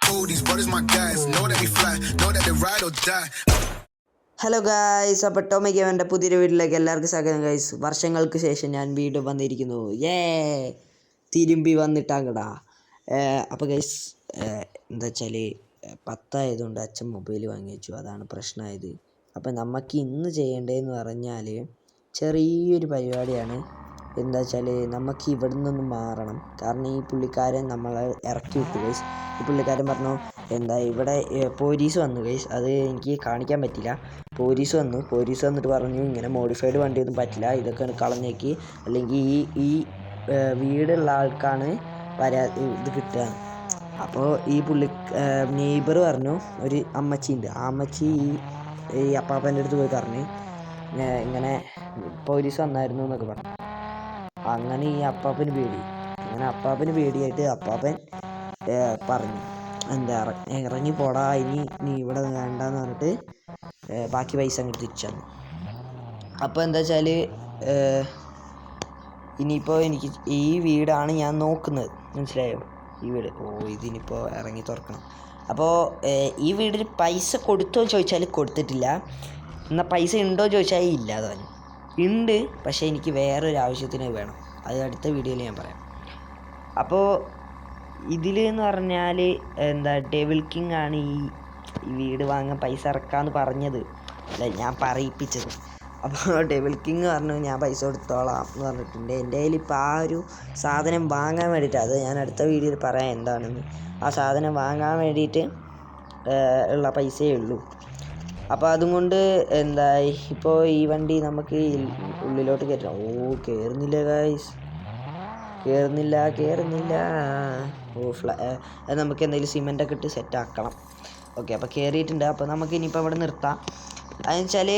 fool, these brothers my guys. Know that we fly, know that they ride or die. Hello guys, അപ്പോൾ ടോമി ഗെയിമിൻ്റെ പുതിയൊരു വീട്ടിലേക്ക് എല്ലാവർക്കും സ്വാഗതം ഗായ്സ്. വർഷങ്ങൾക്ക് ശേഷം ഞാൻ വീണ്ടും വന്നിരിക്കുന്നു. തിരുമ്പി വന്നിട്ടാങ്കടാ. അപ്പോൾ ഗൈസ് എന്താ വെച്ചാൽ 10 ആയതുകൊണ്ട് അച്ഛൻ മൊബൈൽ വാങ്ങി വെച്ചു, അതാണ് പ്രശ്നമായത്. അപ്പോൾ നമുക്ക് ഇന്ന് ചെയ്യേണ്ടതെന്ന് പറഞ്ഞാൽ ചെറിയൊരു പരിപാടിയാണ്. എന്താ വെച്ചാൽ നമുക്ക് ഇവിടെ നിന്നൊന്ന് മാറണം. കാരണം ഈ പുള്ളിക്കാരൻ നമ്മളെ ഇറക്കി വിട്ടു ഗൈസ്. ഈ പുള്ളിക്കാരൻ പറഞ്ഞു എന്താ ഇവിടെ പോലീസ് വന്നു ഗൈസ്. അത് എനിക്ക് കാണിക്കാൻ പറ്റില്ല. പോലീസ് വന്നിട്ട് പറഞ്ഞു ഇങ്ങനെ മോഡിഫൈഡ് വണ്ടിയൊന്നും പറ്റില്ല, ഇതൊക്കെ കളഞ്ഞേക്ക്, അല്ലെങ്കിൽ ഈ വീടുള്ള ആൾക്കാണ് ഇത് കിട്ടുക. അപ്പോൾ ഈ നെയ്ബർ പറഞ്ഞു, ഒരു അമ്മച്ചിയുണ്ട്, ആ അമ്മച്ചി ഈ അപ്പാപ്പൻ്റെ അടുത്ത് പോയി പറഞ്ഞു ഇങ്ങനെ പോലീസ് വന്നായിരുന്നു എന്നൊക്കെ പറഞ്ഞു. അങ്ങനെ ഈ അപ്പാപ്പന് പേടിയായിട്ട് അപ്പാപ്പൻ പറഞ്ഞു എന്താ ഇറങ്ങി പോടാ, നീ ഇവിടെ വേണ്ടെന്ന് പറഞ്ഞിട്ട് ബാക്കി പൈസ അങ്ങോട്ട് തിരിച്ചു തന്നു. അപ്പോൾ എന്താ വെച്ചാൽ ഇനിയിപ്പോൾ എനിക്ക് ഈ വീടാണ് ഞാൻ നോക്കുന്നത്, മനസ്സിലായോ? ഈ വീട് ഇതിനിപ്പോൾ ഇറങ്ങി തുറക്കണം. അപ്പോൾ ഈ വീടിന് പൈസ കൊടുത്തോ ചോദിച്ചാൽ കൊടുത്തിട്ടില്ല, എന്നാൽ പൈസ ഉണ്ടോ ചോദിച്ചാൽ ഇല്ല. അതവന് ഉണ്ട്, പക്ഷേ എനിക്ക് വേറൊരു ആവശ്യത്തിന് വേണം, അത് അടുത്ത വീഡിയോയിൽ ഞാൻ പറയാം. അപ്പോൾ ഇതിലെന്ന് പറഞ്ഞാൽ എന്താ ഡെവിൾ കിങ് ആണ് ഈ വീട് വാങ്ങാൻ പൈസ ഇറക്കാമെന്ന് പറഞ്ഞത്, അല്ല ഞാൻ പറയിപ്പിച്ചത്. അപ്പോൾ ഡെവിൾ കിങ് പറഞ്ഞു ഞാൻ പൈസ കൊടുത്തോളാം എന്ന് പറഞ്ഞിട്ടുണ്ട്. എൻ്റെ കയ്യിൽ ഇപ്പോൾ ആ ഒരു സാധനം വാങ്ങാൻ വേണ്ടിയിട്ട്, അത് ഞാൻ അടുത്ത വീഡിയോയിൽ പറയാം എന്താണെന്ന്. ആ സാധനം വാങ്ങാൻ വേണ്ടിയിട്ട് ഉള്ള പൈസയേ ഉള്ളൂ. അപ്പോൾ അതുകൊണ്ട് എന്താ ഇപ്പോൾ ഈ വണ്ടി നമുക്ക് ഉള്ളിലോട്ട് കയറ്റണം. കയറുന്നില്ല ഗൈസ്, കയറുന്നില്ല. നമുക്ക് എന്തെങ്കിലും സിമെൻ്റൊക്കെ ഇട്ട് സെറ്റാക്കണം. ഓക്കെ, അപ്പോൾ കയറിയിട്ടുണ്ട്. അപ്പോൾ നമുക്ക് ഇനിയിപ്പോൾ ഇവിടെ നിർത്താം. അതെന്ന് വെച്ചാൽ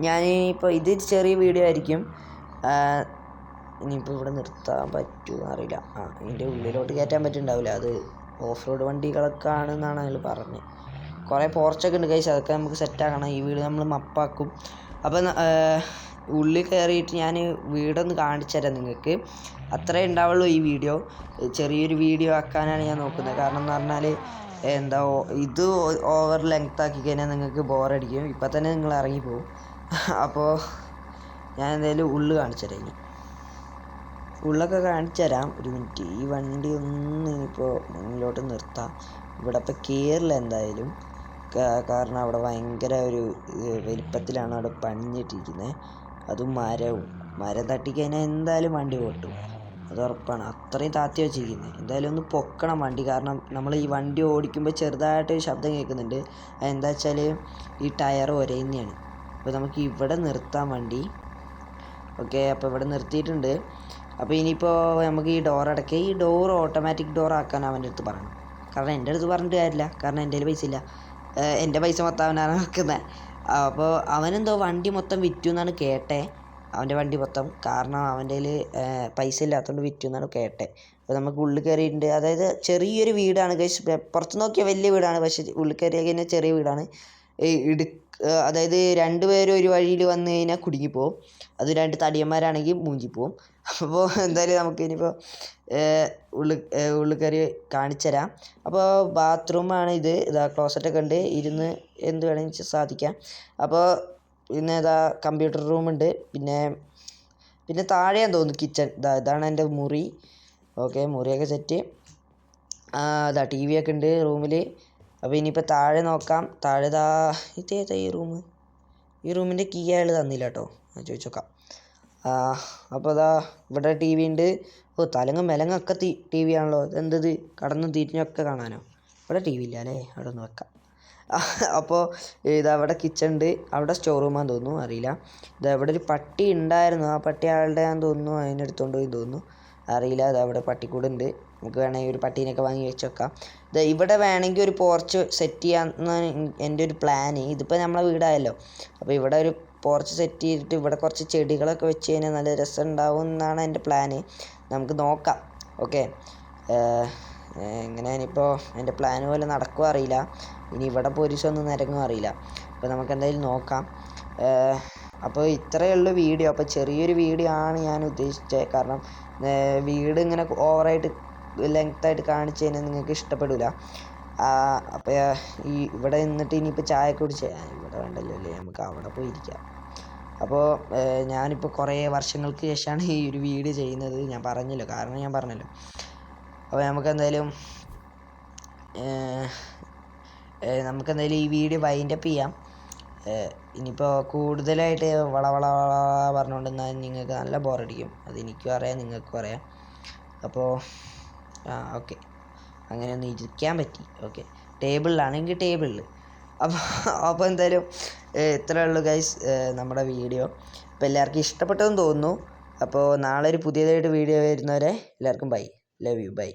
ഞാനിപ്പോൾ ഇത് ചെറിയ വീഡിയോ ആയിരിക്കും. ഇനിയിപ്പോൾ ഇവിടെ നിർത്താൻ പറ്റുമോ അറിയില്ല. ഇതിൻ്റെ ഉള്ളിലോട്ട് കയറ്റാൻ പറ്റുന്നുണ്ടാവില്ല, അത് ഓഫ് റോഡ് വണ്ടികളൊക്കെ ആണെന്നാണ് അയാൾ പറഞ്ഞത്. കുറേ പോർച്ചൊക്കെ ഉണ്ട് ഗൈസ്, അതൊക്കെ നമുക്ക് സെറ്റാക്കണം. ഈ വീട് നമ്മൾ മപ്പാക്കും. അപ്പോൾ ഉള്ളിൽ കയറിയിട്ട് ഞാൻ വീടൊന്ന് കാണിച്ചു തരാം നിങ്ങൾക്ക്. അത്രേ ഉണ്ടാവുള്ളൂ ഈ വീഡിയോ. ചെറിയൊരു വീഡിയോ ആക്കാനാണ് ഞാൻ നോക്കുന്നത്. കാരണം എന്ന് പറഞ്ഞാൽ എന്താ ഇത് ഓവർ ലെങ്ത് ആക്കി കഴിഞ്ഞാൽ നിങ്ങൾക്ക് ബോറടിക്കും, ഇപ്പം തന്നെ നിങ്ങൾ ഇറങ്ങിപ്പോവും. അപ്പോൾ ഞാൻ എന്തായാലും ഉള്ളു കാണിച്ചു തരാം. ഇനി ഉള്ളൊക്കെ കാണിച്ചു തരാം, ഒരു മിനിറ്റ്. ഈ വണ്ടി ഒന്ന് ഇനിയിപ്പോൾ മുന്നിലോട്ട് നിർത്താം. ഇവിടെ ഇപ്പോൾ കയറില്ല എന്തായാലും, കാരണം അവിടെ ഭയങ്കര ഒരു വലിപ്പത്തിലാണ് അവിടെ പണിഞ്ഞിട്ടിരിക്കുന്നത്. അതും മരം തട്ടിക്കഴിഞ്ഞാൽ എന്തായാലും വണ്ടി പൊട്ടും, അത് ഉറപ്പാണ്. അത്രയും താത്തി വെച്ചിരിക്കുന്നത്. എന്തായാലും ഒന്ന് പൊക്കണം വണ്ടി, കാരണം നമ്മൾ ഈ വണ്ടി ഓടിക്കുമ്പോൾ ചെറുതായിട്ട് ശബ്ദം കേൾക്കുന്നുണ്ട്. അതെന്താ വെച്ചാൽ ഈ ടയർ ഒരയുന്നതാണ്. അപ്പോൾ നമുക്ക് ഇവിടെ നിർത്താം വണ്ടി. ഓക്കെ, അപ്പോൾ ഇവിടെ നിർത്തിയിട്ടുണ്ട്. അപ്പോൾ ഇനിയിപ്പോൾ നമുക്ക് ഈ ഡോർ അടയ്ക്കുക. ഈ ഡോർ ഓട്ടോമാറ്റിക് ഡോർ ആക്കാൻ അവൻ്റെ അടുത്ത് പറയണം. കാരണം എൻ്റെ അടുത്ത് പറഞ്ഞിട്ട് കാര്യമില്ല, കാരണം എൻ്റെ കയ്യിൽ പൈസ ഇല്ല. എൻ്റെ പൈസ മൊത്തം അവനാണ് വെക്കുന്നത്. അപ്പോൾ അവനെന്തോ വണ്ടി മൊത്തം വിറ്റു എന്നാണ് കേട്ടേ, അവൻ്റെ വണ്ടി മൊത്തം. കാരണം അവൻ്റെ കയ്യിൽ പൈസ ഇല്ലാത്തതുകൊണ്ട് വിറ്റു എന്നാണ് കേട്ടേ. അപ്പോൾ നമുക്ക് ഉള്ളിൽ കയറിയിട്ടുണ്ട്. അതായത് ചെറിയൊരു വീടാണ് ഗൈസ്, പുറത്ത് നോക്കിയാൽ വലിയ വീടാണ്, പക്ഷേ ഉള്ളിൽ കയറിയാൽ കഴിഞ്ഞാൽ ചെറിയ വീടാണ്. അതായത് 2 പേരും ഒരു വഴിയിൽ വന്നു കഴിഞ്ഞാൽ കുടുങ്ങിപ്പോവും, അത് 2 തടിയന്മാരാണെങ്കിൽ മൂഞ്ചിപ്പോവും. അപ്പോൾ എന്തായാലും നമുക്ക് ഇനിയിപ്പോൾ ഉള്ളിൽ കയറി കാണിച്ചു തരാം. അപ്പോൾ ബാത്റൂമാണ് ഇത്. ഇതാ ക്ലോസറ്റൊക്കെ ഉണ്ട്, ഇരുന്ന് എന്ത് വേണമെങ്കിൽ സാധിക്കാം. അപ്പോൾ പിന്നെ ഇതാ കമ്പ്യൂട്ടർ റൂമുണ്ട്. പിന്നെ താഴെയാന്ന് തോന്നുന്നു കിച്ചൺ. ഇതാണ് എൻ്റെ മുറി. ഓക്കെ, മുറിയൊക്കെ സെറ്റ്. ഇതാ ടി വി ഒക്കെ ഉണ്ട് റൂമിൽ. അപ്പോൾ ഇനിയിപ്പോൾ താഴെ നോക്കാം. താഴെ ഇതേതാ ഈ റൂമിൻ്റെ കീ അയാൾ തന്നില്ല കേട്ടോ, ഞാൻ ചോദിച്ചോക്കാം. അപ്പോൾ ഇവിടെ ടി വി ഉണ്ട്. തലങ്ങും മെലങ്ങൊക്കെ ടി വി ആണല്ലോ. ഇതെന്തത് കടന്നും തിരിഞ്ഞൊക്കെ കാണാനോ? ഇവിടെ ടി വി ഇല്ല അല്ലേ, അവിടെ ഒന്ന് വെക്കാം. അപ്പോൾ അവിടെ കിച്ചൺ ഉണ്ട്, അവിടെ സ്റ്റോർ റൂമാന്ന് തോന്നുന്നു, അറിയില്ല. ഇവിടെ ഒരു പട്ടി ഉണ്ടായിരുന്നു, ആ പട്ടി ആളുടെ ആണെന്ന് തോന്നുന്നു, അതിനെടുത്തോണ്ട് പോയി തോന്നുന്നു, അറിയില്ല. അവിടെ പട്ടിക്കൂട് ഉണ്ട്, നമുക്ക് വേണമെങ്കിൽ ഒരു പട്ടീനെയൊക്കെ വാങ്ങി വെച്ച് വെക്കാം. ഇവിടെ വേണമെങ്കിൽ ഒരു പോർച്ച് സെറ്റ് ചെയ്യാമെന്നാണ് എൻ്റെ ഒരു പ്ലാന്. ഇതിപ്പോൾ നമ്മളെ വീടായല്ലോ, അപ്പോൾ ഇവിടെ ഒരു പോർച്ച് സെറ്റ് ചെയ്തിട്ട് ഇവിടെ കുറച്ച് ചെടികളൊക്കെ വെച്ച് കഴിഞ്ഞാൽ നല്ല രസം ഉണ്ടാവും എന്നാണ് എൻ്റെ പ്ലാന്. നമുക്ക് നോക്കാം. ഓക്കെ, എങ്ങനെ ഇനിയിപ്പോൾ എൻ്റെ പ്ലാൻ പോലെ നടക്കുമോ അറിയില്ല. ഇനി ഇവിടെ പോലീസൊന്നും നിരങ്ങുമോ അറിയില്ല. അപ്പോൾ നമുക്ക് എന്തായാലും നോക്കാം. അപ്പോൾ ഇത്രയേ ഉള്ളൂ വീഡിയോ. അപ്പോൾ ചെറിയൊരു വീഡിയോ ആണ് ഞാൻ ഉദ്ദേശിച്ചത്. കാരണം വീട് ഇങ്ങനെ ഓവറായിട്ട് ലെങ്ത്തായിട്ട് കാണിച്ചു കഴിഞ്ഞാൽ നിങ്ങൾക്ക് ഇഷ്ടപ്പെടില്ല. അപ്പോൾ ഈ ഇവിടെ നിന്നിട്ട് ഇനിയിപ്പോൾ ചായ കുടിച്ച് ഇവിടെ വേണ്ടല്ലോ അല്ലേ, നമുക്ക് അവിടെ പോയിരിക്കാം. അപ്പോൾ ഞാനിപ്പോൾ കുറേ വർഷങ്ങൾക്ക് ശേഷമാണ് ഈ ഒരു വീഡിയോ ചെയ്യുന്നത്. ഞാൻ പറഞ്ഞല്ലോ, കാരണം ഞാൻ പറഞ്ഞല്ലോ. അപ്പോൾ നമുക്കെന്തായാലും ഈ വീഡിയോ വൈൻഡപ്പ് ചെയ്യാം. ഇനിയിപ്പോൾ കൂടുതലായിട്ട് വള പറഞ്ഞുകൊണ്ടിരുന്നാൽ നിങ്ങൾക്ക് നല്ല ബോറടിക്കും. അതെനിക്കും അറിയാം, നിങ്ങൾക്കും അറിയാം. അപ്പോൾ ഓക്കെ, അങ്ങനെ ഒന്ന് ഇരിക്കാൻ പറ്റി. ഓക്കെ, ടേബിളിലാണെങ്കിൽ ടേബിളിൽ. അപ്പോൾ എന്തായാലും ഇത്രയേ ഉള്ളൂ ഗൈസ് നമ്മുടെ വീഡിയോ. അപ്പോൾ എല്ലാവർക്കും ഇഷ്ടപ്പെട്ടെന്ന് തോന്നുന്നു. അപ്പോൾ നാളെ ഒരു പുതിയതായിട്ട് വീഡിയോ വരുന്നവരെ എല്ലാവർക്കും ബൈ, ലവ് യു, ബൈ.